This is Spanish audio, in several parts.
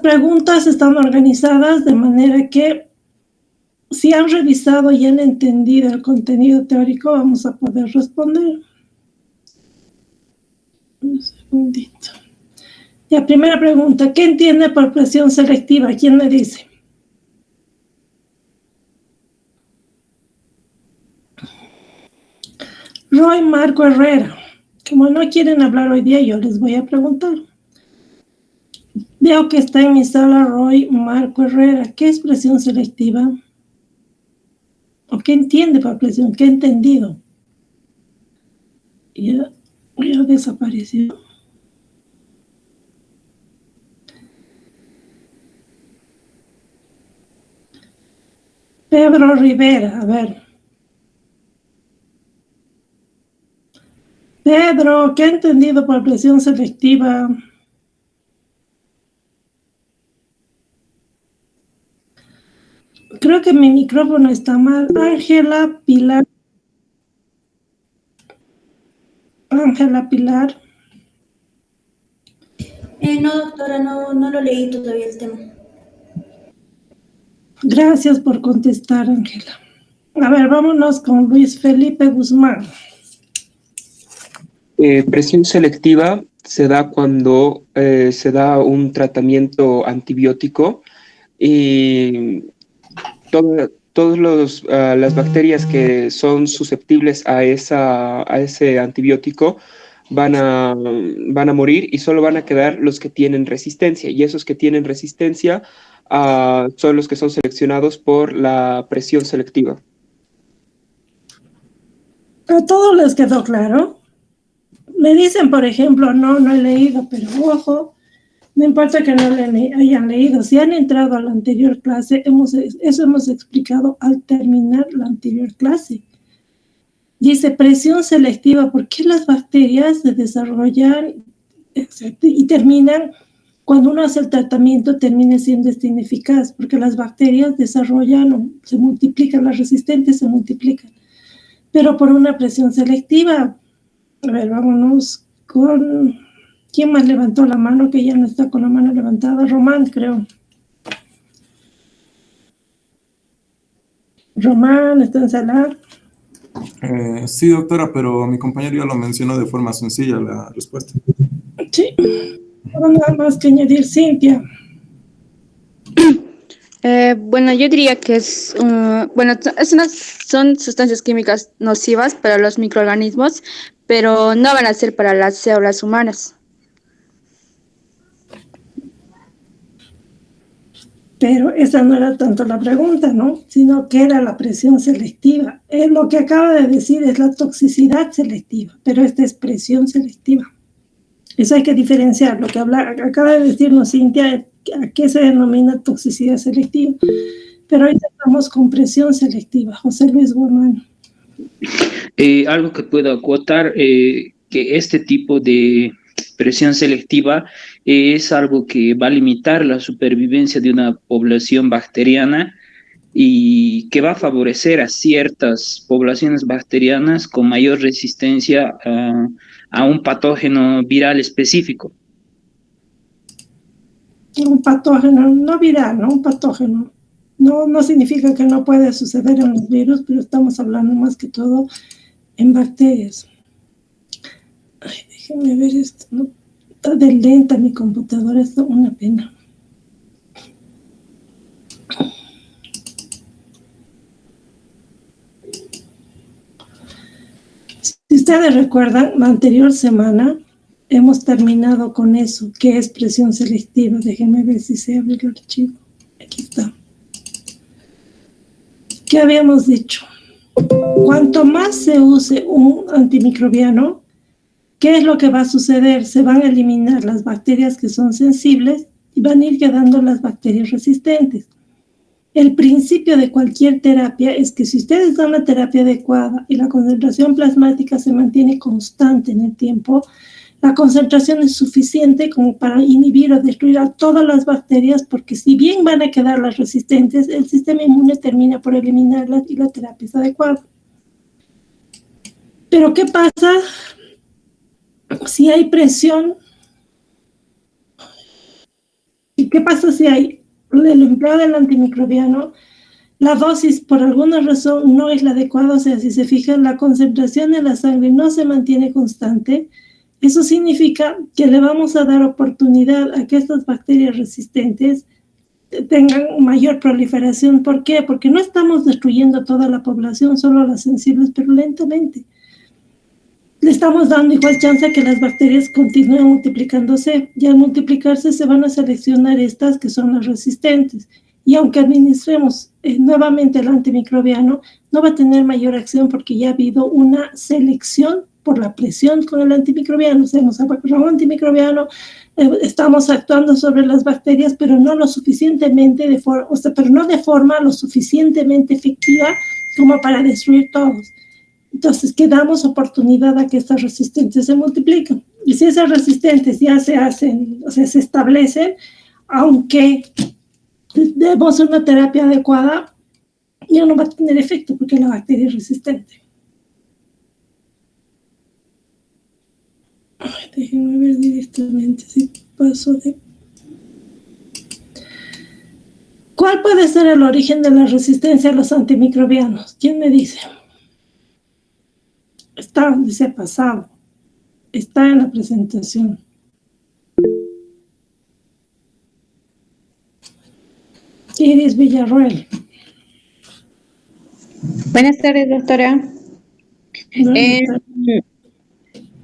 preguntas están organizadas de manera que si han revisado y han entendido el contenido teórico, vamos a poder responder. Un segundito. La primera pregunta, ¿qué entiende por presión selectiva? ¿Quién me dice? Roy Marco Herrera. Como no quieren hablar hoy día, yo les voy a preguntar. Veo que está en mi sala Roy Marco Herrera. ¿Qué es presión selectiva? ¿O qué entiende por presión? ¿Qué ha entendido? Ya desapareció. Pedro Rivera, a ver. Pedro, ¿qué ha entendido por presión selectiva? Creo que mi micrófono está mal. Ángela Pilar. Ángela Pilar. No, doctora, no lo leí todavía el tema. Gracias por contestar, Ángela. A ver, vámonos con Luis Felipe Guzmán. Presión selectiva se da cuando se da un tratamiento antibiótico y todas las bacterias que son susceptibles a ese antibiótico van a morir y solo van a quedar los que tienen resistencia. Y esos que tienen resistencia son los que son seleccionados por la presión selectiva. ¿A todos les quedó claro? Me dicen, por ejemplo, no he leído, pero ojo, no importa que no hayan leído. Si han entrado a la anterior clase, eso hemos explicado al terminar la anterior clase. Dice presión selectiva, ¿por qué las bacterias se desarrollan y terminan, cuando uno hace el tratamiento, termina siendo ineficaz? Porque las bacterias desarrollan, se multiplican, las resistentes se multiplican. Pero por una presión selectiva. A ver, vámonos con... ¿Quién más levantó la mano? Que ya no está con la mano levantada. Román, creo. Román, ¿está en sala? Sí, doctora, pero mi compañero ya lo mencionó de forma sencilla la respuesta. Sí. No, nada más que añadir, Cintia. Bueno, yo diría que son sustancias químicas nocivas para los microorganismos, pero no van a ser para las células humanas. Pero esa no era tanto la pregunta, ¿no? Sino que era la presión selectiva. Lo que acaba de decir es la toxicidad selectiva, pero esta es presión selectiva. Eso hay que diferenciar. Lo que acaba de decirnos Cintia, ¿a qué se denomina toxicidad selectiva? Pero ahorita estamos con presión selectiva. José Luis Guzmán. Algo que puedo acotar, que este tipo de presión selectiva es algo que va a limitar la supervivencia de una población bacteriana y que va a favorecer a ciertas poblaciones bacterianas con mayor resistencia a un patógeno viral específico. Un patógeno, no viral, ¿no? Un patógeno. No significa que no puede suceder en los virus, pero estamos hablando más que todo en bacterias. Ay, déjenme ver esto, ¿no? Está de lenta mi computadora, es una pena. Si ustedes recuerdan, la anterior semana hemos terminado con eso, que es presión selectiva. Déjenme ver si se abre el archivo. Aquí está. ¿Qué habíamos dicho? Cuanto más se use un antimicrobiano, ¿qué es lo que va a suceder? Se van a eliminar las bacterias que son sensibles y van a ir quedando las bacterias resistentes. El principio de cualquier terapia es que si ustedes dan la terapia adecuada y la concentración plasmática se mantiene constante en el tiempo, la concentración es suficiente como para inhibir o destruir a todas las bacterias, porque si bien van a quedar las resistentes, el sistema inmune termina por eliminarlas y la terapia es adecuada. Pero ¿qué pasa si hay presión? ¿Y qué pasa si hay el empleo del antimicrobiano? La dosis, por alguna razón, no es la adecuada. O sea, si se fijan, la concentración en la sangre no se mantiene constante. Eso significa que le vamos a dar oportunidad a que estas bacterias resistentes tengan mayor proliferación. ¿Por qué? Porque no estamos destruyendo toda la población, solo las sensibles, pero lentamente. Le estamos dando igual chance a que las bacterias continúen multiplicándose, y al multiplicarse se van a seleccionar estas que son las resistentes. Y aunque administremos nuevamente el antimicrobiano, no va a tener mayor acción porque ya ha habido una selección por la presión con el antimicrobiano. O sea, hemos aplicado antimicrobiano, estamos actuando sobre las bacterias, pero no lo suficientemente pero no de forma lo suficientemente efectiva como para destruir todos. Entonces, que damos oportunidad a que estas resistentes se multipliquen. Y si esas resistentes ya se hacen, o sea, se establecen, aunque demos una terapia adecuada, ya no va a tener efecto porque la bacteria es resistente. Ay, déjenme ver directamente si paso de... ¿Cuál puede ser el origen de la resistencia a los antimicrobianos? ¿Quién me dice? Dice pasado. Está en la presentación. Iris Villarroel. Buenas tardes, doctora. En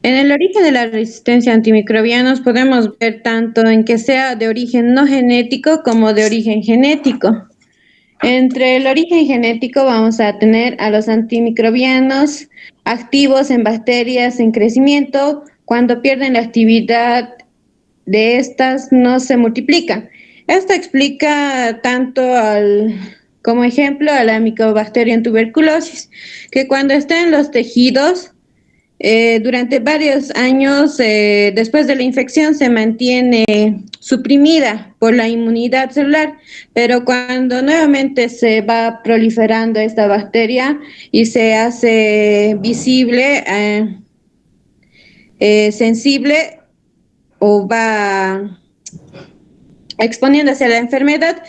el origen de la resistencia a antimicrobianos podemos ver tanto en que sea de origen no genético como de origen genético. Entre el origen genético vamos a tener a los antimicrobianos activos en bacterias en crecimiento. Cuando pierden la actividad de estas, no se multiplican. Esto explica tanto como ejemplo a la Mycobacterium en tuberculosis, que cuando está en los tejidos, durante varios años después de la infección se mantiene suprimida por la inmunidad celular, pero cuando nuevamente se va proliferando esta bacteria y se hace visible, sensible o va exponiéndose a la enfermedad,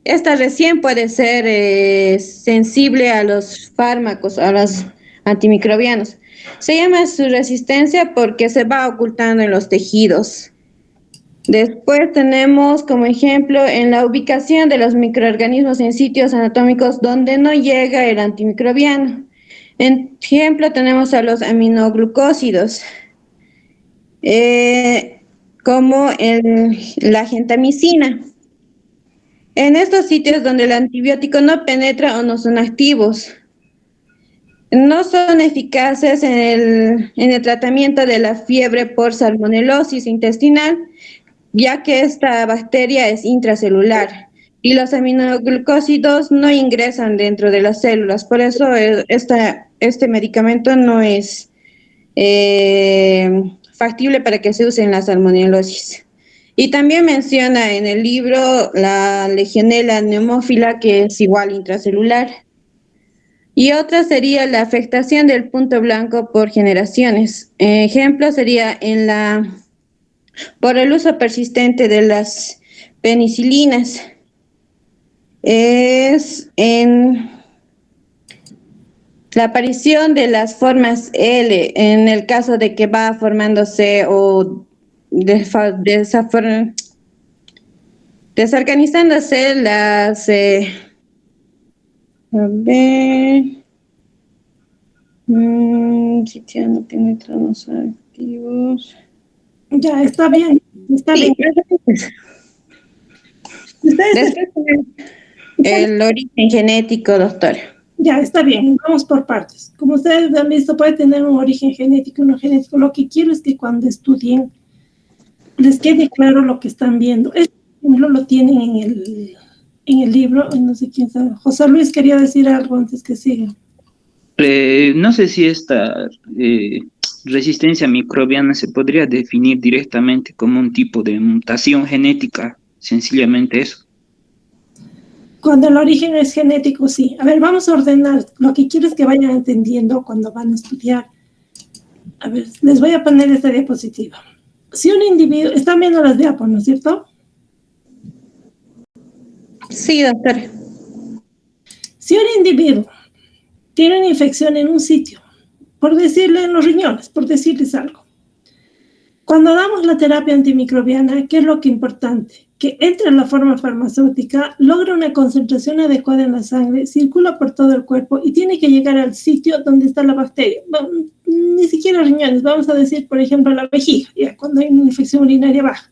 esta recién puede ser sensible a los fármacos, a los antimicrobianos. Se llama su resistencia porque se va ocultando en los tejidos. Después tenemos como ejemplo en la ubicación de los microorganismos en sitios anatómicos donde no llega el antimicrobiano. En ejemplo tenemos a los aminoglucósidos, como la gentamicina. En estos sitios donde el antibiótico no penetra o no son activos, no son eficaces en el tratamiento de la fiebre por salmonelosis intestinal, ya que esta bacteria es intracelular y los aminoglucósidos no ingresan dentro de las células. Por eso este medicamento no es factible para que se use en la salmonelosis. Y también menciona en el libro la Legionella pneumófila, que es igual intracelular. Y otra sería la afectación del punto blanco por generaciones. Ejemplo sería por el uso persistente de las penicilinas. Es en la aparición de las formas L, en el caso de que va formándose o desorganizándose las... a ver... si ya no tiene tramos activos... Ya, está bien, está Sí, bien. después el origen genético, doctora. Ya, está bien, vamos por partes. Como ustedes han visto, puede tener un origen genético y no genético. Lo que quiero es que cuando estudien les quede claro lo que están viendo. Este ejemplo lo tienen en el libro, no sé quién sabe. José Luis quería decir algo antes que siga. No sé si esta resistencia microbiana se podría definir directamente como un tipo de mutación genética, sencillamente eso. Cuando el origen es genético, sí. A ver, vamos a ordenar. Lo que quiero es que vayan entendiendo cuando van a estudiar. A ver, les voy a poner esta diapositiva. Si un individuo... Están viendo las diapos, ¿no es cierto? Sí, doctora. Si un individuo tiene una infección en un sitio, por decirle en los riñones, por decirles algo, cuando damos la terapia antimicrobiana, ¿qué es lo que es importante? Que entre en la forma farmacéutica, logra una concentración adecuada en la sangre, circula por todo el cuerpo y tiene que llegar al sitio donde está la bacteria. Bueno, ni siquiera riñones, vamos a decir, por ejemplo, la vejiga, ya cuando hay una infección urinaria baja.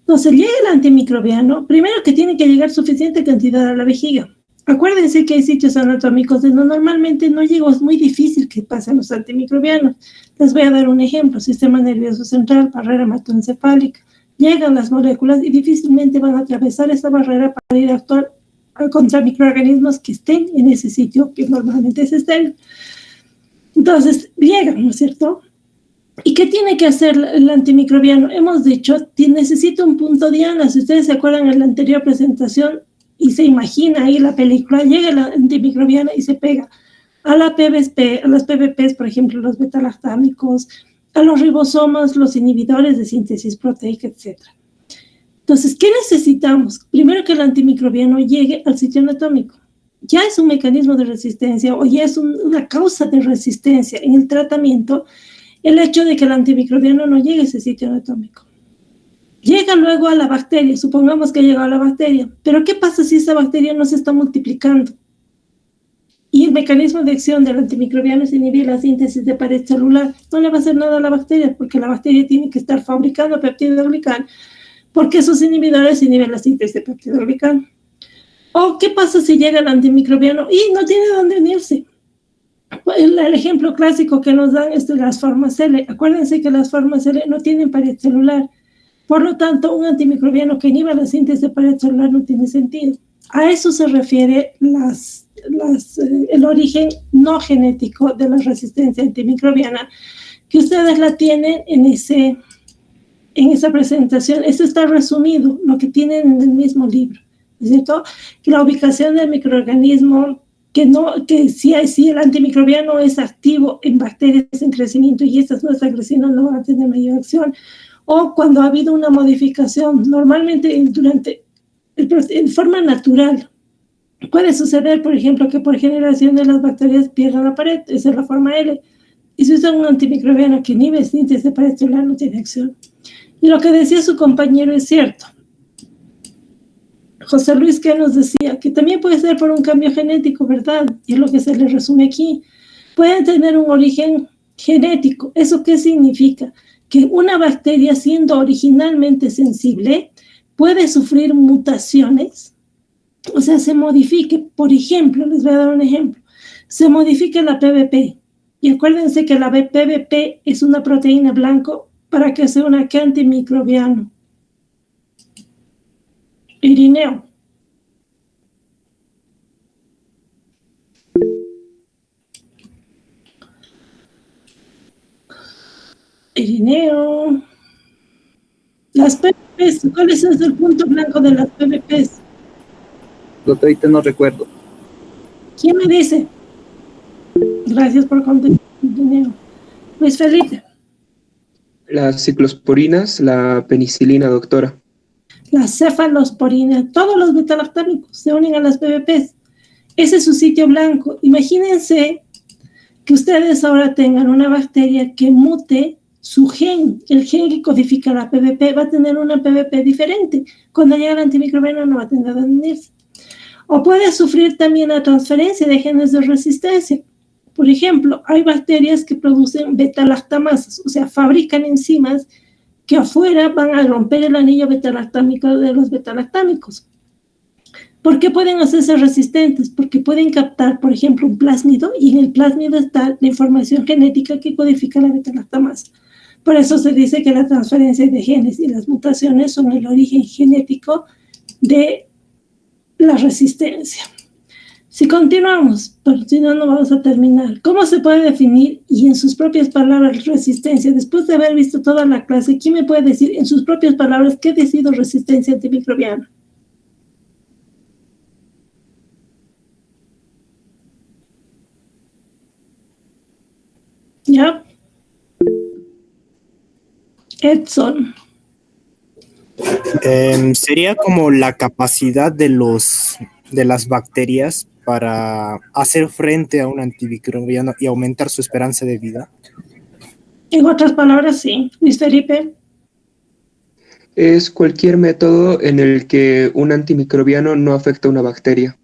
Entonces, llega el antimicrobiano, primero que tiene que llegar suficiente cantidad a la vejiga. Acuérdense que hay sitios anatómicos donde normalmente no llega, es muy difícil que pasen los antimicrobianos. Les voy a dar un ejemplo: sistema nervioso central, barrera hematoencefálica. Llegan las moléculas y difícilmente van a atravesar esa barrera para ir a actuar contra microorganismos que estén en ese sitio, que normalmente es estéril. Entonces, llegan, ¿no es cierto? ¿Y qué tiene que hacer el antimicrobiano? Hemos dicho, necesita un punto diana. Si ustedes se acuerdan en la anterior presentación y se imagina ahí la película, llega el antimicrobiano y se pega a las PBPs, por ejemplo, los betalactámicos, a los ribosomas, los inhibidores de síntesis proteica, etc. Entonces, ¿qué necesitamos? Primero, que el antimicrobiano llegue al sitio anatómico. Ya es un mecanismo de resistencia o ya es una causa de resistencia en el tratamiento el hecho de que el antimicrobiano no llegue a ese sitio anatómico. Llega luego a la bacteria, supongamos que llegó a la bacteria, pero ¿qué pasa si esa bacteria no se está multiplicando? Y el mecanismo de acción del antimicrobiano es inhibir la síntesis de pared celular. No le va a hacer nada a la bacteria, porque la bacteria tiene que estar fabricando peptidoglicano, porque esos inhibidores inhiben la síntesis de peptidoglicano. ¿O qué pasa si llega el antimicrobiano y no tiene dónde unirse? El ejemplo clásico que nos dan es de las formas L. Acuérdense que las formas L no tienen pared celular. Por lo tanto, un antimicrobiano que inhiba la síntesis de pared celular no tiene sentido. A eso se refiere el origen no genético de la resistencia antimicrobiana, que ustedes la tienen en esa presentación. Eso está resumido, lo que tienen en el mismo libro, ¿es cierto? Que la ubicación del microorganismo, que si el antimicrobiano es activo en bacterias en crecimiento y estas no están creciendo, no van a tener mayor acción. O cuando ha habido una modificación, normalmente en forma natural. Puede suceder, por ejemplo, que por generación de las bacterias pierdan la pared, esa es la forma L. Y si usan un antimicrobiano que inhibe síntesis de pared celular, no tiene acción. Y lo que decía su compañero es cierto. José Luis, que nos decía que también puede ser por un cambio genético, ¿verdad? Y es lo que se le resume aquí. Pueden tener un origen genético. ¿Eso qué significa? Que una bacteria, siendo originalmente sensible, puede sufrir mutaciones, o sea, se modifique. Por ejemplo, les voy a dar un ejemplo. Se modifica la PBP. Y acuérdense que la PBP es una proteína blanco para que sea un antimicrobiano. Irineo. Irineo. Las PBPs, ¿cuál es el punto blanco de las PBPs? Doctorita, no recuerdo. ¿Quién me dice? Gracias por contestar, Irineo. Luis Felipe. Las ciclosporinas, la penicilina, doctora. Las cefalosporinas, todos los betalactámicos se unen a las PBPs. Ese es su sitio blanco. Imagínense que ustedes ahora tengan una bacteria que mute su gen, el gen que codifica la PBP va a tener una PBP diferente. Cuando llega el antimicrobiano no va a tener dónde unirse. O puede sufrir también la transferencia de genes de resistencia. Por ejemplo, hay bacterias que producen betalactamasas, o sea, fabrican enzimas que afuera van a romper el anillo betalactámico de los betalactámicos. ¿Por qué pueden hacerse resistentes? Porque pueden captar, por ejemplo, un plásmido y en el plásmido está la información genética que codifica la betalactamasa. Por eso se dice que la transferencia de genes y las mutaciones son el origen genético de la resistencia. Si continuamos, pero si no, no vamos a terminar. ¿Cómo se puede definir y en sus propias palabras resistencia? Después de haber visto toda la clase, ¿quién me puede decir en sus propias palabras qué ha sido resistencia antimicrobiana? ¿Ya? Edson. Sería como la capacidad de las bacterias para hacer frente a un antimicrobiano y aumentar su esperanza de vida. En otras palabras, sí. Luis Felipe. Es cualquier método en el que un antimicrobiano no afecta a una bacteria.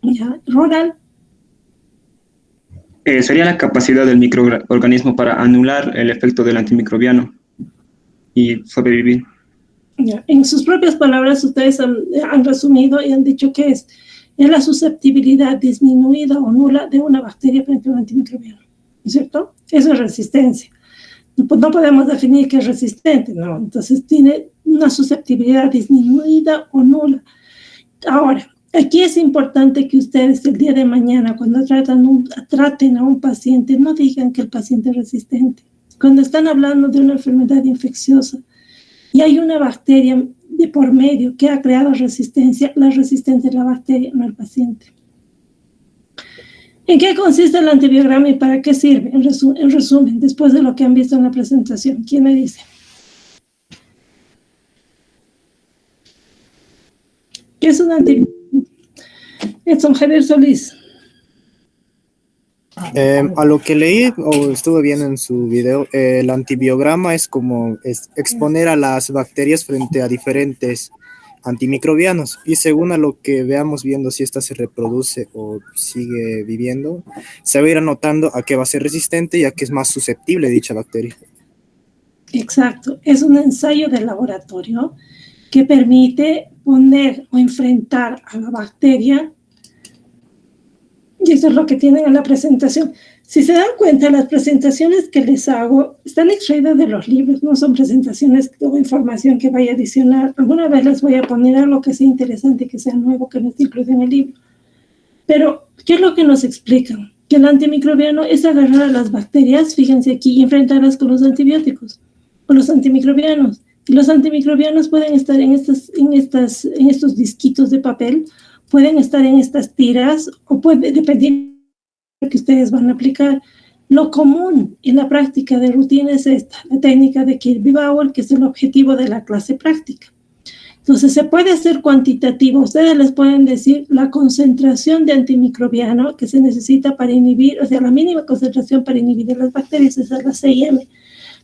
Ya. Ronald. Sería la capacidad del microorganismo para anular el efecto del antimicrobiano y sobrevivir. Ya. En sus propias palabras, ustedes han resumido y han dicho que es la susceptibilidad disminuida o nula de una bacteria frente a un antimicrobiano, ¿no es cierto? Eso es resistencia. No podemos definir que es resistente, ¿no? Entonces tiene una susceptibilidad disminuida o nula. Ahora, aquí es importante que ustedes el día de mañana, cuando traten a un paciente, no digan que el paciente es resistente. Cuando están hablando de una enfermedad infecciosa y hay una bacteria de por medio que ha creado resistencia, la resistente es la bacteria, no el paciente. ¿En qué consiste el antibiograma y para qué sirve? En resumen, después de lo que han visto en la presentación, ¿quién me dice? ¿Qué es un antibiograma? Edson Javier Solís. A lo que leí o estuve viendo en su video, el antibiograma es como exponer a las bacterias frente a diferentes antimicrobianos y según a lo que veamos viendo si esta se reproduce o sigue viviendo, se va a ir anotando a qué va a ser resistente y a qué es más susceptible dicha bacteria. Exacto, es un ensayo de laboratorio que permite poner o enfrentar a la bacteria. Y eso es lo que tienen en la presentación. Si se dan cuenta, las presentaciones que les hago están extraídas de los libros, no son presentaciones o información que vaya a adicionar. Alguna vez les voy a poner algo que sea interesante, que sea nuevo, que no esté incluido en el libro. Pero, ¿qué es lo que nos explican? Que el antimicrobiano es agarrar a las bacterias, fíjense aquí, y enfrentarlas con los antibióticos o los antimicrobianos. Y los antimicrobianos pueden estar en estos disquitos de papel, pueden estar en estas tiras o puede depender que ustedes van a aplicar. Lo común en la práctica de rutina es esta, la técnica de Kirby-Bauer, que es el objetivo de la clase práctica. Entonces, se puede hacer cuantitativo. Ustedes les pueden decir la concentración de antimicrobiano que se necesita para inhibir, o sea, la mínima concentración para inhibir las bacterias, esa es la CIM.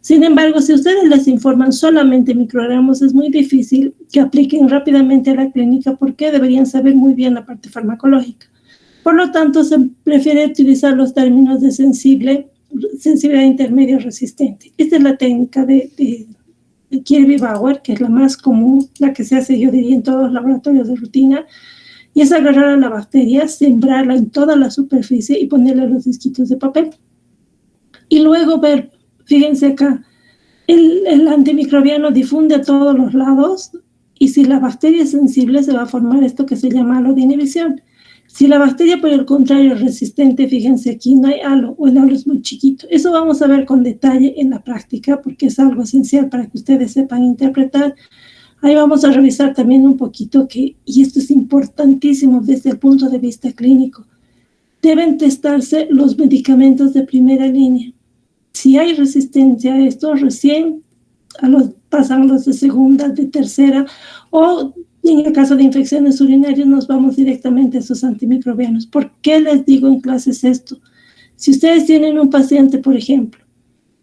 Sin embargo, si ustedes les informan solamente microgramos, es muy difícil que apliquen rápidamente a la clínica porque deberían saber muy bien la parte farmacológica. Por lo tanto, se prefiere utilizar los términos de sensibilidad intermedia o resistente. Esta es la técnica de Kirby-Bauer, que es la más común, la que se hace, yo diría, en todos los laboratorios de rutina, y es agarrar a la bacteria, sembrarla en toda la superficie y ponerle los disquitos de papel. Y luego ver, fíjense acá, el antimicrobiano difunde a todos los lados y si la bacteria es sensible se va a formar esto que se llama halo de inhibición. Si la bacteria, por el contrario, es resistente, fíjense aquí, no hay halo, o el halo es muy chiquito. Eso vamos a ver con detalle en la práctica, porque es algo esencial para que ustedes sepan interpretar. Ahí vamos a revisar también un poquito y esto es importantísimo desde el punto de vista clínico, deben testarse los medicamentos de primera línea. Si hay resistencia a esto, recién pasan los de segunda, de tercera, o en el caso de infecciones urinarias nos vamos directamente a esos antimicrobianos. ¿Por qué les digo en clases esto? Si ustedes tienen un paciente, por ejemplo,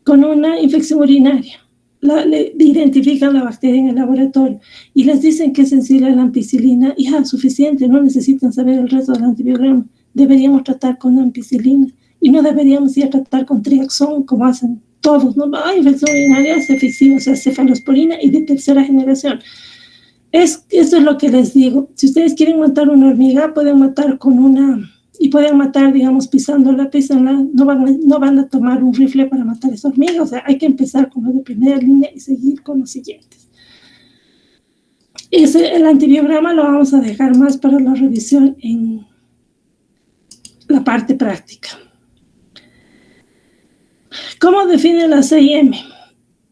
con una infección urinaria, le identifican la bacteria en el laboratorio y les dicen que es sensible a la ampicilina, ya, suficiente, no necesitan saber el resto del antibiograma. Deberíamos tratar con ampicilina y no deberíamos ir a tratar con triaxón como hacen todos, ¿no? Hay infección urinaria, cefixima, o sea, cefalosporina y de tercera generación. Eso es lo que les digo. Si ustedes quieren matar una hormiga, pueden matar con y pueden matar, digamos, pisándola, no van a tomar un rifle para matar esa hormiga. O sea, hay que empezar con los de primera línea y seguir con los siguientes. El antibiograma lo vamos a dejar más para la revisión en la parte práctica. ¿Cómo define la CIM?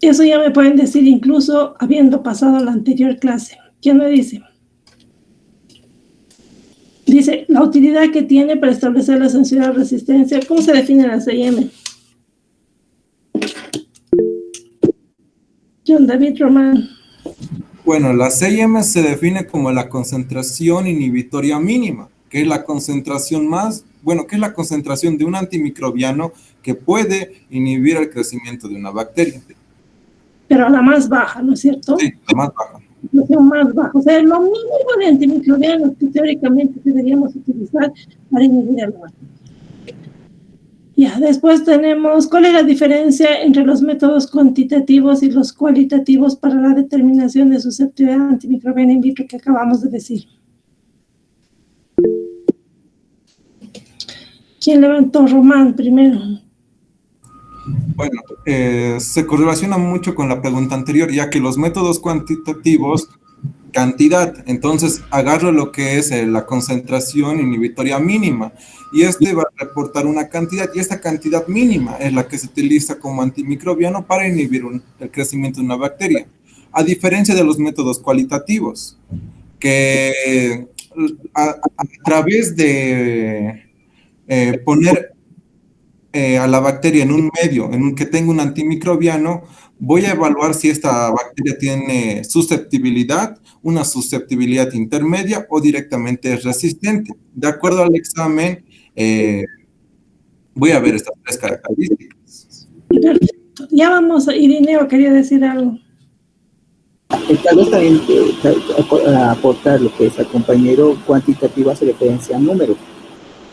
Eso ya me pueden decir incluso habiendo pasado la anterior clase. ¿Quién me dice? Dice, la utilidad que tiene para establecer la sensibilidad o resistencia. ¿Cómo se define la CIM? John David Román. Bueno, la CIM se define como la concentración inhibitoria mínima, que es la concentración que es la concentración de un antimicrobiano que puede inhibir el crecimiento de una bacteria. Pero la más baja, ¿no es cierto? Sí, la más baja. La más baja. O sea, lo mínimo de antimicrobianos que teóricamente deberíamos utilizar para inhibir el mal. Ya, después tenemos, ¿cuál es la diferencia entre los métodos cuantitativos y los cualitativos para la determinación de susceptibilidad antimicrobiana in vitro que acabamos de decir? ¿Quién levantó? Román primero. Bueno, se correlaciona mucho con la pregunta anterior, ya que los métodos cuantitativos, cantidad, entonces agarro lo que es la concentración inhibitoria mínima, y este va a reportar una cantidad, y esta cantidad mínima es la que se utiliza como antimicrobiano para inhibir el crecimiento de una bacteria, a diferencia de los métodos cualitativos, que a través de poner a la bacteria en un medio en un que tenga un antimicrobiano, voy a evaluar si esta bacteria tiene susceptibilidad, una susceptibilidad intermedia o directamente es resistente. De acuerdo al examen, voy a ver estas tres características. Perfecto. Ya vamos a Irineo, quería decir algo. Tal vez también aportar lo que es el compañero cuantitativo hace referencia a números.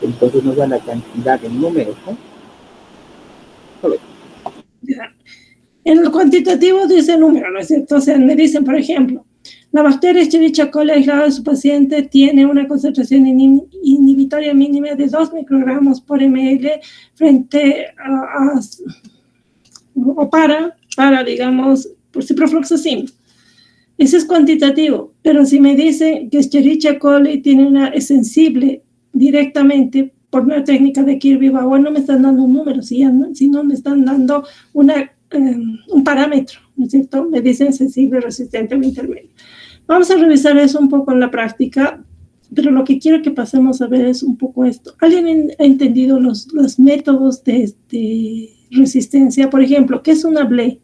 Entonces nos da la cantidad en números, ¿no? En el cuantitativo dice número, ¿no es cierto? O sea, me dicen, por ejemplo, la bacteria Escherichia coli aislada de su paciente tiene una concentración inhibitoria mínima de 2 microgramos por ml frente para, digamos, por ciprofloxacin. Ese es cuantitativo, pero si me dicen que Escherichia coli es sensible directamente por una técnica de Kirby-Bauer, no me están dando un número, sino me están dando un parámetro, ¿no es cierto? Me dicen sensible, resistente o intermedio. Vamos a revisar eso un poco en la práctica, pero lo que quiero que pasemos a ver es un poco esto. ¿Alguien ha entendido los métodos de resistencia? Por ejemplo, ¿qué es una BLE?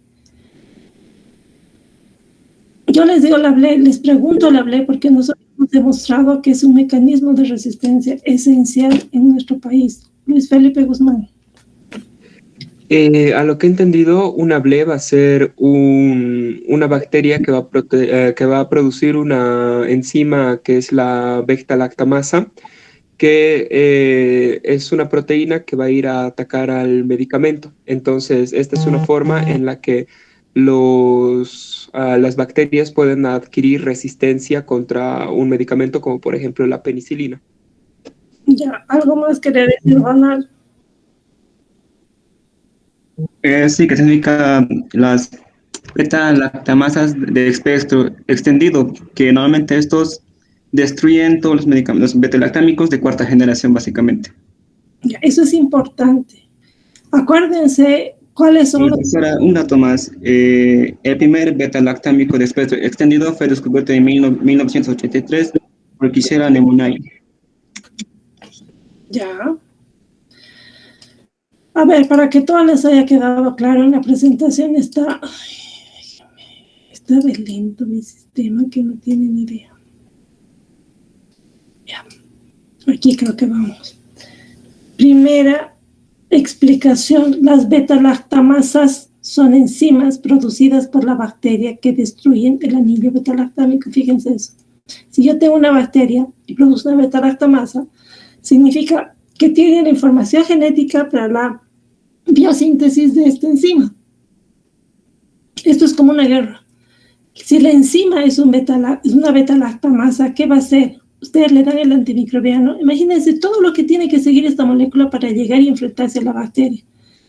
Yo les digo la BLE, les pregunto la BLE porque nosotros hemos demostrado que es un mecanismo de resistencia esencial en nuestro país. Luis Felipe Guzmán. A lo que he entendido, una BLE va a ser una bacteria que va a producir una enzima que es la beta-lactamasa, que es una proteína que va a ir a atacar al medicamento. Entonces, esta es una forma en la que las bacterias pueden adquirir resistencia contra un medicamento como por ejemplo la penicilina. Ya, ¿algo más quería decir, Ronald? Sí, que significa las beta-lactamasas de espectro extendido, que normalmente estos destruyen todos los medicamentos beta-lactámicos de cuarta generación, básicamente. Ya, eso es importante. Acuérdense cuáles son los... Un dato más. El primer beta-lactámico de espectro extendido fue descubierto en 1983 por Kishida Nemunai. Ya. A ver, para que todo les haya quedado claro, en la presentación está de lento mi sistema que no tiene ni idea. Ya. Aquí creo que vamos. Primera explicación, las beta-lactamasas son enzimas producidas por la bacteria que destruyen el anillo beta-lactámico. Fíjense eso. Si yo tengo una bacteria y produce una beta-lactamasa, significa que tiene la información genética para la biosíntesis de esta enzima. Esto es como una guerra. Si la enzima es una beta-lactamasa, ¿qué va a hacer? Ustedes le dan el antimicrobiano. Imagínense todo lo que tiene que seguir esta molécula para llegar y enfrentarse a la bacteria.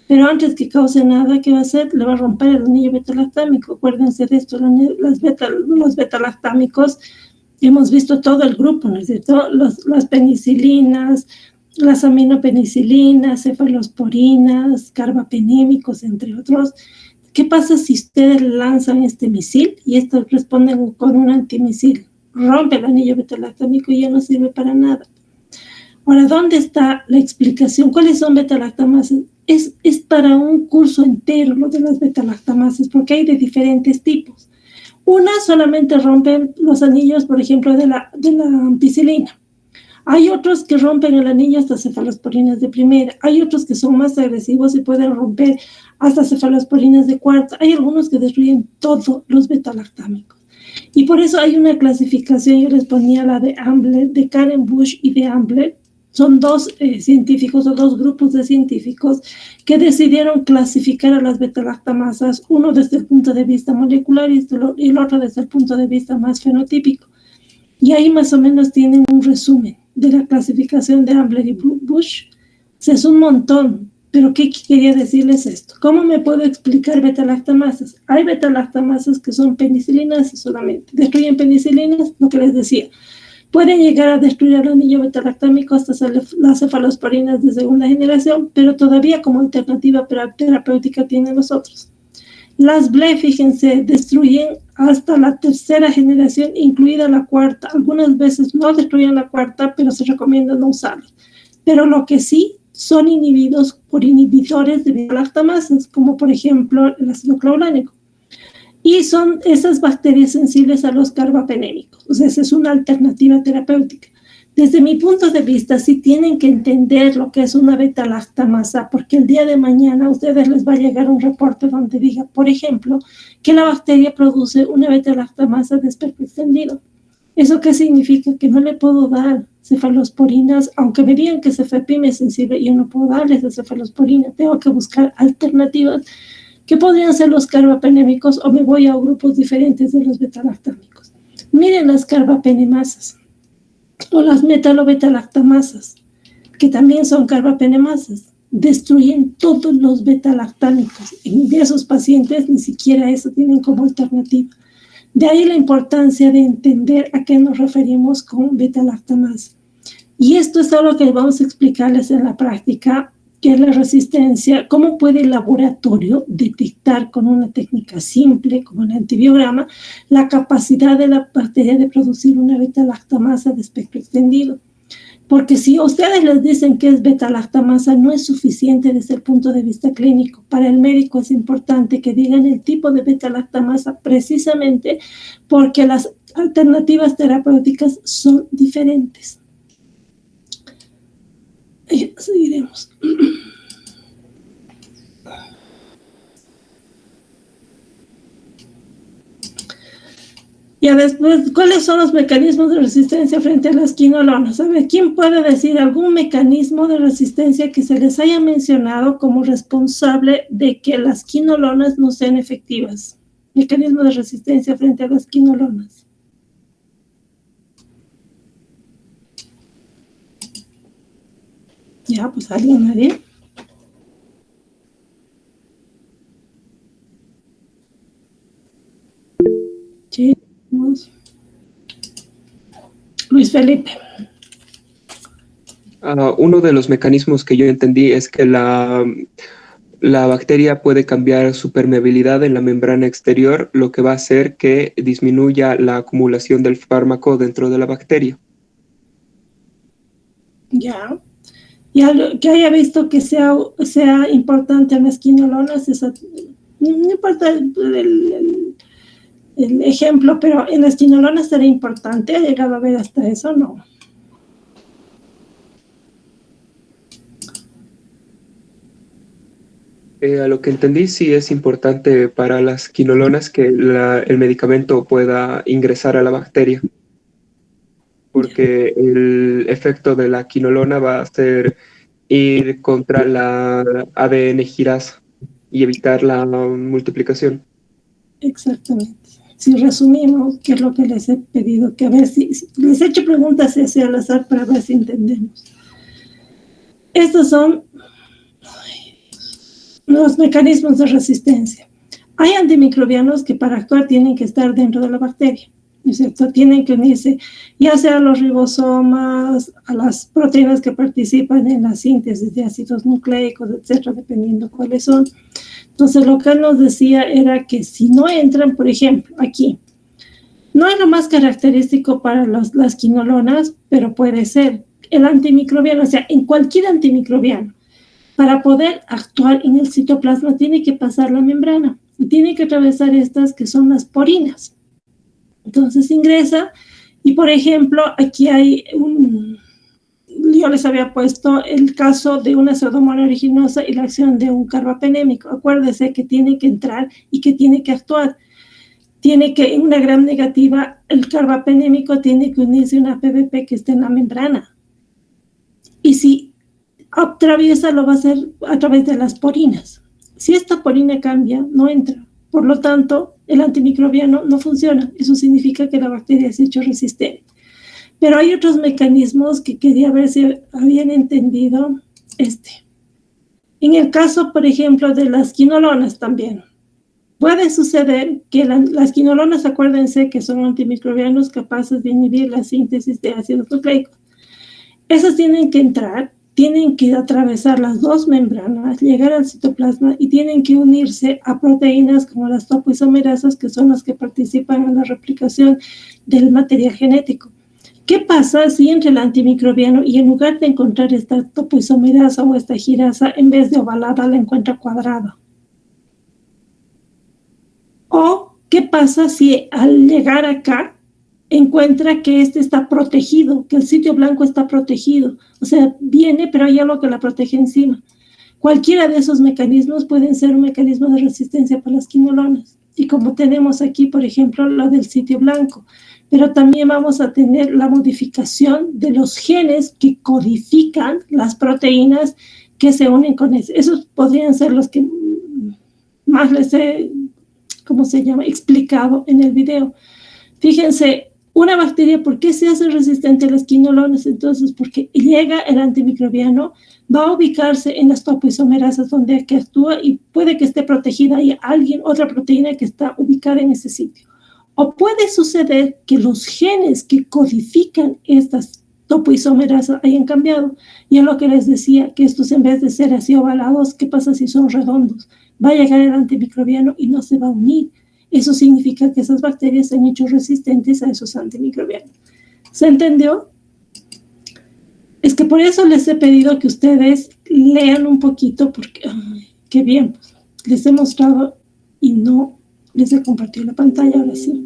Pero antes que cause nada, ¿qué va a hacer? Le va a romper el anillo beta-lactámico. Acuérdense de esto, los beta-lactámicos, hemos visto todo el grupo, ¿no es cierto? Las penicilinas, las aminopenicilinas, cefalosporinas, carbapenémicos, entre otros. ¿Qué pasa si ustedes lanzan este misil y estos responden con un antimisil? Rompe el anillo beta-lactámico y ya no sirve para nada. Ahora, ¿dónde está la explicación? ¿Cuáles son beta-lactamasas? Es para un curso entero lo de las beta-lactamasas, porque hay de diferentes tipos. Una solamente rompen los anillos, por ejemplo, de la ampicilina. Hay otros que rompen el anillo hasta cefalosporinas de primera. Hay otros que son más agresivos y pueden romper hasta cefalosporinas de cuarta. Hay algunos que destruyen todos los betalactámicos. Y por eso hay una clasificación, yo les ponía la de Ambler, de Karen Bush y de Ambler. Son dos científicos o dos grupos de científicos que decidieron clasificar a las betalactamasas, uno desde el punto de vista molecular y el otro desde el punto de vista más fenotípico. Y ahí más o menos tienen un resumen de la clasificación de Ambler y Bush. O sea, es un montón, pero ¿qué quería decirles esto? ¿Cómo me puedo explicar betalactamasas? Hay betalactamasas que son penicilinas solamente, destruyen penicilinas, lo que les decía. Pueden llegar a destruir el anillo betalactámico hasta las cefalosporinas de segunda generación, pero todavía como alternativa terapéutica tienen los otros. Las BLE, fíjense, destruyen hasta la tercera generación, incluida la cuarta. Algunas veces no destruyen la cuarta, pero se recomienda no usarlos. Pero lo que sí son inhibidos por inhibidores de betalactamasas, como por ejemplo el ácido clorúrico. Y son esas bacterias sensibles a los carbapenémicos. O sea, esa es una alternativa terapéutica. Desde mi punto de vista, sí tienen que entender lo que es una betalactamasa, porque el día de mañana a ustedes les va a llegar un reporte donde diga, por ejemplo, que la bacteria produce una betalactamasa de espectro extendido. ¿Eso qué significa? Que no le puedo dar cefalosporinas, aunque me digan que cefepime es sensible, yo no puedo darles de cefalosporina. Tengo que buscar alternativas que podrían ser los carbapenémicos o me voy a grupos diferentes de los betalactámicos. Miren las carbapenemasas o las metalobetalactamasas, que también son carbapenemasas, destruyen todos los betalactámicos. En esos pacientes ni siquiera eso tienen como alternativa. De ahí la importancia de entender a qué nos referimos con betalactamasa. Y esto es algo que vamos a explicarles en la práctica, que es la resistencia, cómo puede el laboratorio detectar con una técnica simple, como el antibiograma, la capacidad de la bacteria de producir una betalactamasa de espectro extendido. Porque si ustedes les dicen que es betalactamasa, no es suficiente desde el punto de vista clínico. Para el médico es importante que digan el tipo de betalactamasa precisamente porque las alternativas terapéuticas son diferentes. Seguiremos. Ya después, ¿cuáles son los mecanismos de resistencia frente a las quinolonas? A ver, ¿quién puede decir algún mecanismo de resistencia que se les haya mencionado como responsable de que las quinolonas no sean efectivas? Mecanismo de resistencia frente a las quinolonas. Ya, pues alguien, nadie. Sí. Luis Felipe. Uno de los mecanismos que yo entendí es que la bacteria puede cambiar su permeabilidad en la membrana exterior, lo que va a hacer que disminuya la acumulación del fármaco dentro de la bacteria. Ya. Y algo que haya visto que sea importante en las quinolonas, no importa el ejemplo, pero en las quinolonas será importante. ¿Ha llegado a ver hasta eso? No. A lo que entendí, sí es importante para las quinolonas que el medicamento pueda ingresar a la bacteria, porque el efecto de la quinolona va a ser ir contra la ADN girasa y evitar la multiplicación. Exactamente. Si resumimos, ¿qué es lo que les he pedido? Que a ver si les he hecho preguntas así al azar para ver si entendemos. Estos son los mecanismos de resistencia. Hay antimicrobianos que para actuar tienen que estar dentro de la bacteria, ¿no es cierto? Tienen que unirse ya sea a los ribosomas, a las proteínas que participan en la síntesis de ácidos nucleicos, etcétera, dependiendo cuáles son. Entonces, lo que él nos decía era que si no entran, por ejemplo, aquí, no es lo más característico para las quinolonas, pero puede ser el antimicrobiano, o sea, en cualquier antimicrobiano, para poder actuar en el citoplasma tiene que pasar la membrana y tiene que atravesar estas que son las porinas. Entonces ingresa y, por ejemplo, aquí hay yo les había puesto el caso de una pseudomonas aeruginosa y la acción de un carbapenémico. Acuérdese que tiene que entrar y que tiene que actuar. Tiene que, en una gram negativa, el carbapenémico tiene que unirse a una PBP que esté en la membrana. Y si atraviesa, lo va a hacer a través de las porinas. Si esta porina cambia, no entra. Por lo tanto, el antimicrobiano no funciona. Eso significa que la bacteria se ha hecho resistente. Pero hay otros mecanismos que quería ver si habían entendido. En el caso, por ejemplo, de las quinolonas también. Puede suceder que las quinolonas, acuérdense que son antimicrobianos capaces de inhibir la síntesis de ácidos nucleicos. Esas tienen que entrar, tienen que atravesar las dos membranas, llegar al citoplasma y tienen que unirse a proteínas como las topoisomerasas, que son las que participan en la replicación del material genético. ¿Qué pasa si entra el antimicrobiano y en lugar de encontrar esta topoisomerasa o esta girasa, en vez de ovalada la encuentra cuadrada? ¿O qué pasa si al llegar acá encuentra que este está protegido, que el sitio blanco está protegido? O sea, viene, pero hay algo que la protege encima. Cualquiera de esos mecanismos pueden ser un mecanismo de resistencia para las quinolonas. Y como tenemos aquí, por ejemplo, lo del sitio blanco. Pero también vamos a tener la modificación de los genes que codifican las proteínas que se unen con eso. Esos podrían ser los que más les he, explicado en el video. Fíjense, una bacteria, ¿por qué se hace resistente a las quinolonas? Entonces, porque llega el antimicrobiano, va a ubicarse en las topoisomerasas donde que actúa y puede que esté protegida y otra proteína que está ubicada en ese sitio. O puede suceder que los genes que codifican estas topoisomerasas hayan cambiado. Y es lo que les decía, que estos en vez de ser así ovalados, ¿qué pasa si son redondos? Va a llegar el antimicrobiano y no se va a unir. Eso significa que esas bacterias se han hecho resistentes a esos antimicrobianos. ¿Se entendió? Es que por eso les he pedido que ustedes lean un poquito, porque, qué bien, pues, les he mostrado y no les he compartido la pantalla, ahora sí.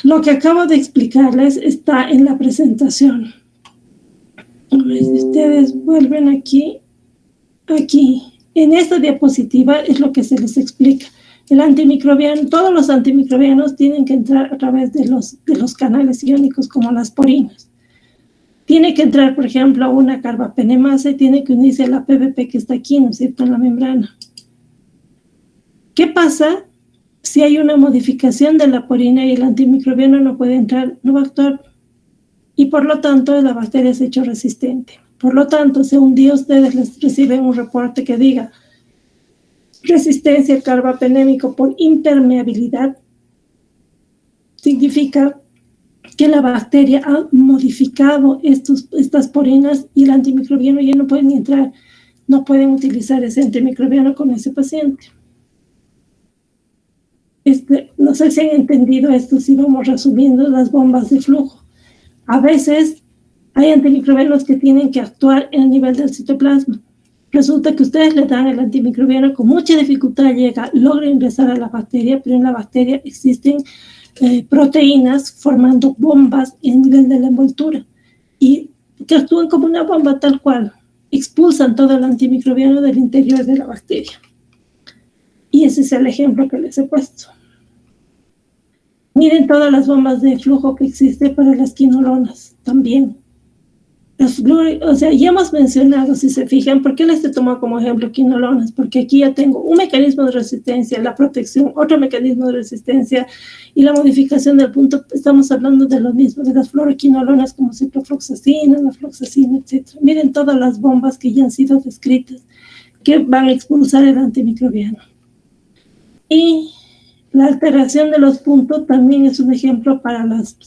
Lo que acabo de explicarles está en la presentación. A ver, si ustedes vuelven aquí, en esta diapositiva es lo que se les explica. El antimicrobiano, todos los antimicrobianos tienen que entrar a través de los canales iónicos como las porinas. Tiene que entrar, por ejemplo, una carbapenemasa y tiene que unirse a la PBP que está aquí, ¿no es cierto?, en la membrana. ¿Qué pasa si hay una modificación de la porina y el antimicrobiano no puede entrar, no va a actuar? Y por lo tanto, la bacteria se ha hecho resistente. Por lo tanto, si un día ustedes les reciben un reporte que diga resistencia al carbapenémico por impermeabilidad, significa que la bacteria ha modificado estas porinas y el antimicrobiano ya no puede ni entrar, no pueden utilizar ese antimicrobiano con ese paciente. No sé si han entendido esto, si vamos resumiendo las bombas de flujo. A veces hay antimicrobianos que tienen que actuar en el nivel del citoplasma. Resulta que ustedes le dan el antimicrobiano, con mucha dificultad logra ingresar a la bacteria, pero en la bacteria existen proteínas formando bombas en el nivel de la envoltura y que actúan como una bomba tal cual, expulsan todo el antimicrobiano del interior de la bacteria. Y ese es el ejemplo que les he puesto. Miren todas las bombas de flujo que existen para las quinolonas también. O sea, ya hemos mencionado, si se fijan, ¿por qué les he tomado como ejemplo quinolonas? Porque aquí ya tengo un mecanismo de resistencia, la protección, otro mecanismo de resistencia y la modificación del punto. Estamos hablando de lo mismo, de las fluoroquinolonas como ciprofloxacina, la floxacina, etc. Miren todas las bombas que ya han sido descritas que van a expulsar el antimicrobiano. Y la alteración de los puntos también es un ejemplo para las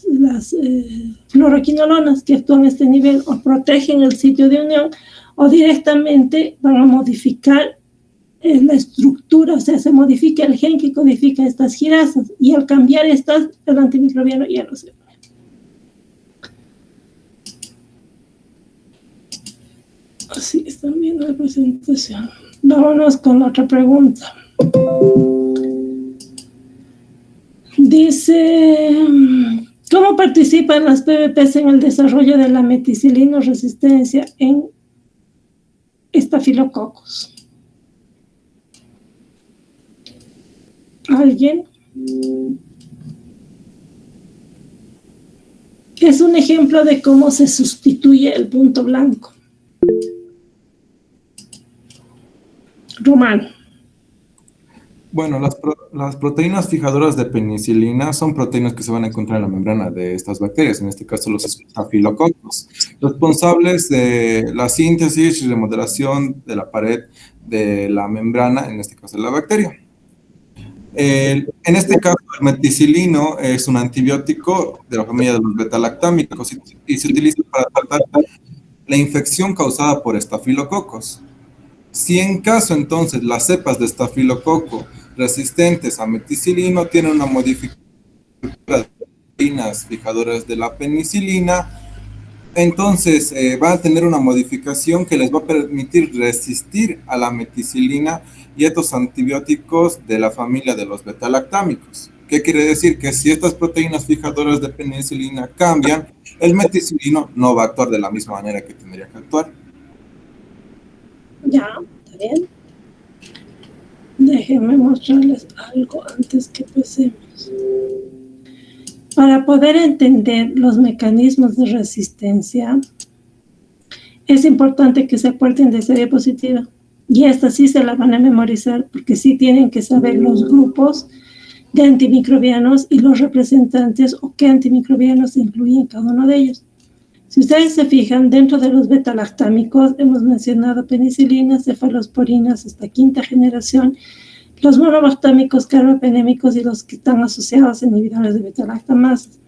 fluoroquinolonas que actúan a este nivel, o protegen el sitio de unión o directamente van a modificar la estructura, o sea, se modifica el gen que codifica estas girasas y al cambiar estas, el antimicrobiano ya no se une. Así están viendo la presentación. Vámonos con la otra pregunta. Dice, ¿cómo participan las PBPs en el desarrollo de la meticilina resistencia en estafilococos? ¿Alguien? Es un ejemplo de cómo se sustituye el punto blanco. Román. Bueno, las proteínas fijadoras de penicilina son proteínas que se van a encontrar en la membrana de estas bacterias, en este caso los estafilococos, responsables de la síntesis y remodelación de la pared de la membrana, en este caso de la bacteria. En este caso, el meticilino es un antibiótico de la familia de los betalactámicos y se utiliza para tratar la infección causada por estafilococos. Si en caso entonces las cepas de estafilococo resistentes a meticilino tienen una modificación de proteínas fijadoras de la penicilina, entonces van a tener una modificación que les va a permitir resistir a la meticilina y estos antibióticos de la familia de los betalactámicos. ¿Qué quiere decir? Que si estas proteínas fijadoras de penicilina cambian, el meticilino no va a actuar de la misma manera que tendría que actuar. Ya, está bien. Déjenme mostrarles algo antes que empecemos. Para poder entender los mecanismos de resistencia, es importante que se acuerden de esa diapositiva. Y esta sí se la van a memorizar, porque sí tienen que saber los grupos de antimicrobianos y los representantes o qué antimicrobianos se incluyen cada uno de ellos. Si ustedes se fijan, dentro de los betalactámicos hemos mencionado penicilinas, cefalosporinas hasta quinta generación, los monobactámicos, carbapenémicos y los que están asociados a inhibidores de betalactamasas.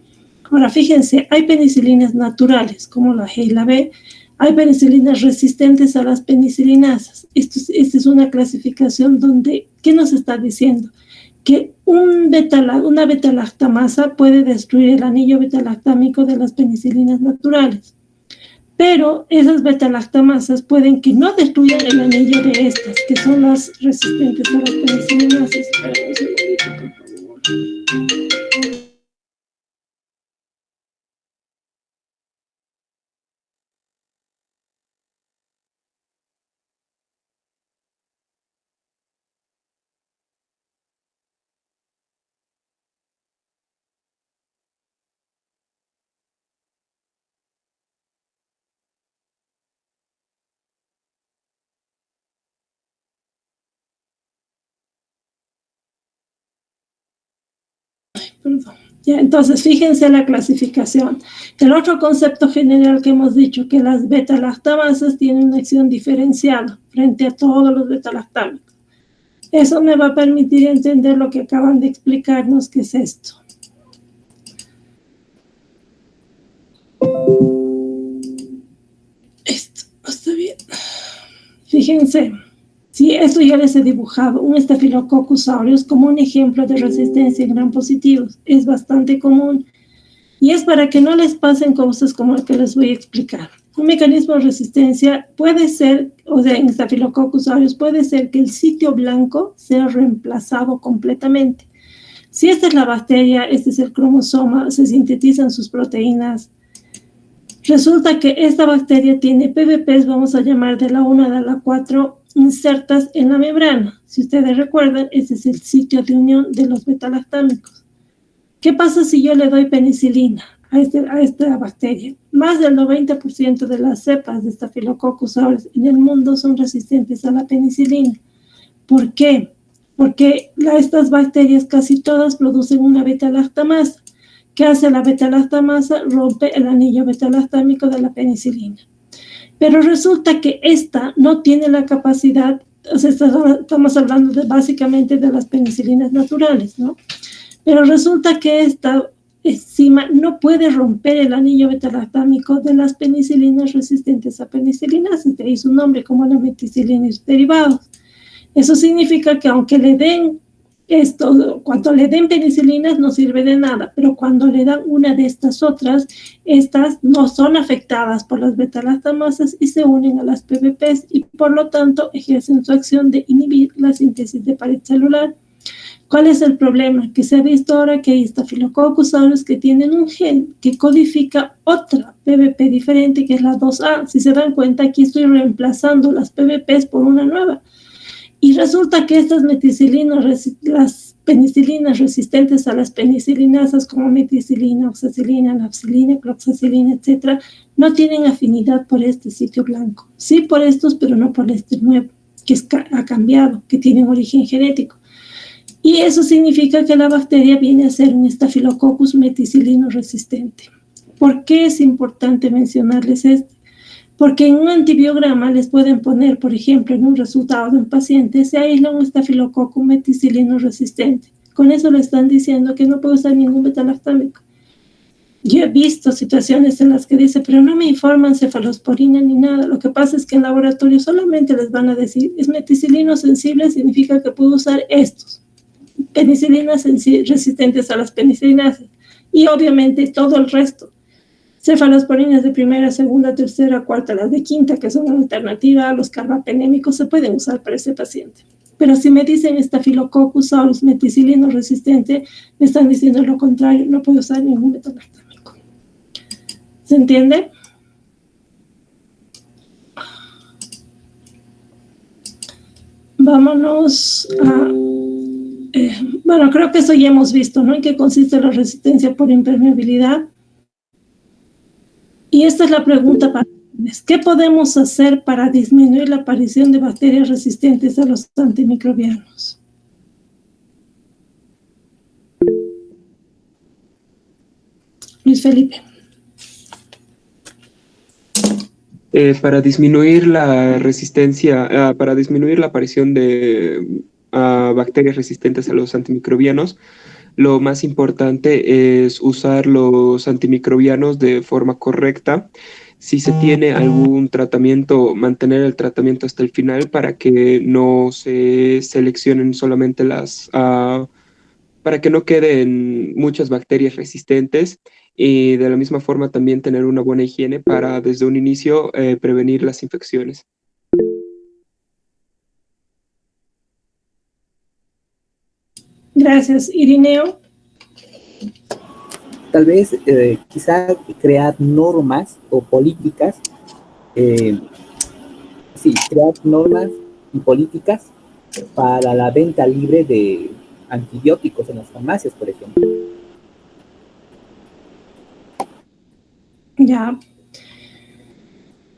Ahora, fíjense, hay penicilinas naturales, como la G y la B, hay penicilinas resistentes a las penicilinasas. Esta es una clasificación donde, ¿qué nos está diciendo? Que una betalactamasa puede destruir el anillo betalactámico de las penicilinas naturales. Pero esas betalactamasas pueden que no destruyan el anillo de estas, que son las resistentes a las penicilinasas. Espera un segundito, por favor. Perdón. Ya, entonces, fíjense la clasificación. El otro concepto general que hemos dicho, que las betalactamasas tienen una acción diferenciada frente a todos los betalactámicos. Eso me va a permitir entender lo que acaban de explicarnos, que es esto. Esto está bien. Fíjense. Sí, esto ya les he dibujado, un Staphylococcus aureus como un ejemplo de resistencia en gram positivos. Es bastante común y es para que no les pasen cosas como el que les voy a explicar. Un mecanismo de resistencia puede ser, o sea, en Staphylococcus aureus puede ser que el sitio blanco sea reemplazado completamente. Si esta es la bacteria, este es el cromosoma, se sintetizan sus proteínas. Resulta que esta bacteria tiene PBPs, vamos a llamar de la 1 a la 4, insertas en la membrana. Si ustedes recuerdan, ese es el sitio de unión de los betalactámicos. ¿Qué pasa si yo le doy penicilina a esta bacteria? Más del 90% de las cepas de Staphylococcus aureus en el mundo son resistentes a la penicilina. ¿Por qué? Porque estas bacterias casi todas producen una betalactamasa. ¿Qué hace la betalactamasa? Rompe el anillo betalactámico de la penicilina. Pero resulta que esta no tiene la capacidad, o sea, estamos hablando básicamente de las penicilinas naturales, ¿no? Pero resulta que esta enzima no puede romper el anillo betalactámico de las penicilinas resistentes a penicilinasas, de ahí su nombre, como la meticilina y sus derivados. Eso significa que aunque le den esto, cuando le den penicilinas no sirve de nada, pero cuando le dan una de estas otras, estas no son afectadas por las betalactamasas y se unen a las PBPs y por lo tanto ejercen su acción de inhibir la síntesis de pared celular. ¿Cuál es el problema? Que se ha visto ahora que hay Staphylococcus aureus que tienen un gen que codifica otra PVP diferente, que es la 2A. Si se dan cuenta, aquí estoy reemplazando las PVPs por una nueva. Y resulta que estas las penicilinas resistentes a las penicilinasas, como meticilina, oxacilina, nafcilina, cloxacilina, etc., no tienen afinidad por este sitio blanco. Sí por estos, pero no por este nuevo, que ha cambiado, que tiene origen genético. Y eso significa que la bacteria viene a ser un Staphylococcus meticilino resistente. ¿Por qué es importante mencionarles esto? Porque en un antibiograma les pueden poner, por ejemplo, en un resultado de un paciente, se aísla un Staphylococcus meticilino resistente. Con eso le están diciendo que no puede usar ningún betalactámico. Yo he visto situaciones en las que dice, pero no me informan cefalosporina ni nada. Lo que pasa es que en laboratorio solamente les van a decir, es meticilino sensible, significa que puedo usar estos. Penicilinas resistentes a las penicilinas. Y obviamente todo el resto. Cefalosporinas de primera, segunda, tercera, cuarta, las de quinta, que son una alternativa a los carbapenémicos, se pueden usar para ese paciente. Pero si me dicen Staphylococcus aureus meticilino resistente, me están diciendo lo contrario, no puedo usar ningún betalactámico. ¿Se entiende? Vámonos a... bueno, creo que eso ya hemos visto, ¿no? ¿En qué consiste la resistencia por impermeabilidad? Y esta es la pregunta para ustedes. ¿Qué podemos hacer para disminuir la aparición de bacterias resistentes a los antimicrobianos? Luis Felipe. Para disminuir la resistencia, para disminuir la aparición de bacterias resistentes a los antimicrobianos, lo más importante es usar los antimicrobianos de forma correcta. Si se tiene algún tratamiento, mantener el tratamiento hasta el final para que no se seleccionen solamente para que no queden muchas bacterias resistentes. Y de la misma forma también tener una buena higiene para desde un inicio prevenir las infecciones. Gracias. Irineo. Tal vez quizá crear normas o políticas, crear normas y políticas para la venta libre de antibióticos en las farmacias, por ejemplo. Ya.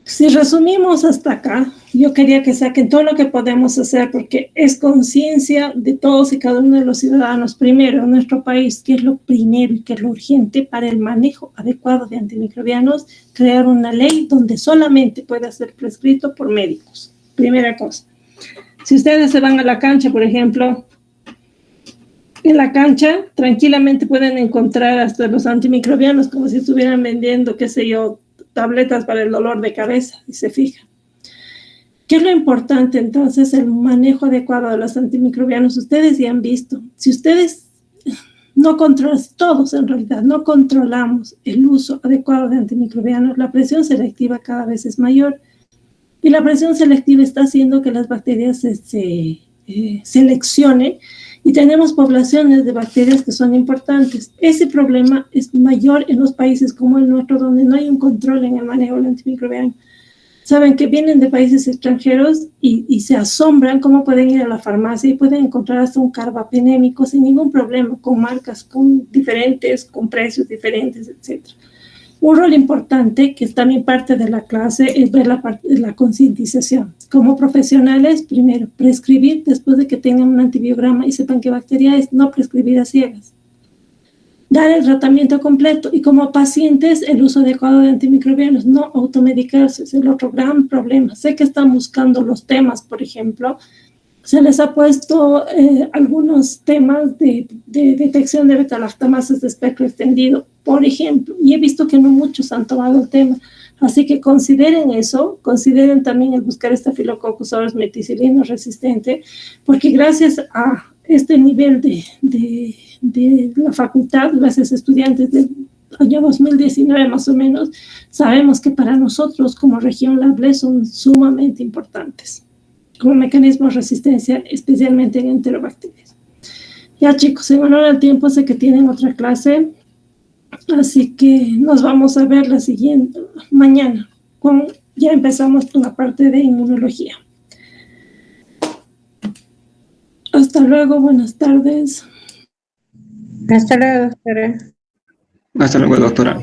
Si resumimos hasta acá, yo quería que saquen todo lo que podemos hacer porque es conciencia de todos y cada uno de los ciudadanos. Primero, en nuestro país, que es lo primero y que es lo urgente para el manejo adecuado de antimicrobianos, crear una ley donde solamente pueda ser prescrito por médicos. Primera cosa. Si ustedes se van a la cancha, por ejemplo, en la cancha tranquilamente pueden encontrar hasta los antimicrobianos como si estuvieran vendiendo, qué sé yo, tabletas para el dolor de cabeza, y se fijan. ¿Qué es lo importante entonces? El manejo adecuado de los antimicrobianos. Ustedes ya han visto, si ustedes no controlan, todos en realidad, no controlamos el uso adecuado de antimicrobianos, la presión selectiva cada vez es mayor. Y la presión selectiva está haciendo que las bacterias se seleccionen y tenemos poblaciones de bacterias que son importantes. Ese problema es mayor en los países como el nuestro, donde no hay un control en el manejo del antimicrobiano. Saben que vienen de países extranjeros y se asombran cómo pueden ir a la farmacia y pueden encontrar hasta un carbapenémico sin ningún problema, con marcas diferentes, con precios diferentes, etc. Un rol importante, que es también parte de la clase, es ver la concientización. Como profesionales, primero, prescribir después de que tengan un antibiograma y sepan qué bacteria es, no prescribir a ciegas. Dar el tratamiento completo y como pacientes el uso adecuado de antimicrobianos, no automedicarse, es el otro gran problema. Sé que están buscando los temas, por ejemplo, se les ha puesto algunos temas de detección de betalactamasas de espectro extendido, por ejemplo, y he visto que no muchos han tomado el tema. Así que consideren eso, consideren también el buscar Staphylococcus aureus meticilino resistente, porque gracias a este nivel de la facultad, gracias a estudiantes del año 2019 más o menos, sabemos que para nosotros como región LabLe son sumamente importantes como mecanismo de resistencia, especialmente en enterobacterias. Ya chicos, en honor al tiempo sé que tienen otra clase, así que nos vamos a ver la siguiente, mañana. Ya empezamos con la parte de inmunología. Hasta luego, buenas tardes. Hasta luego, doctora. Hasta luego, doctora.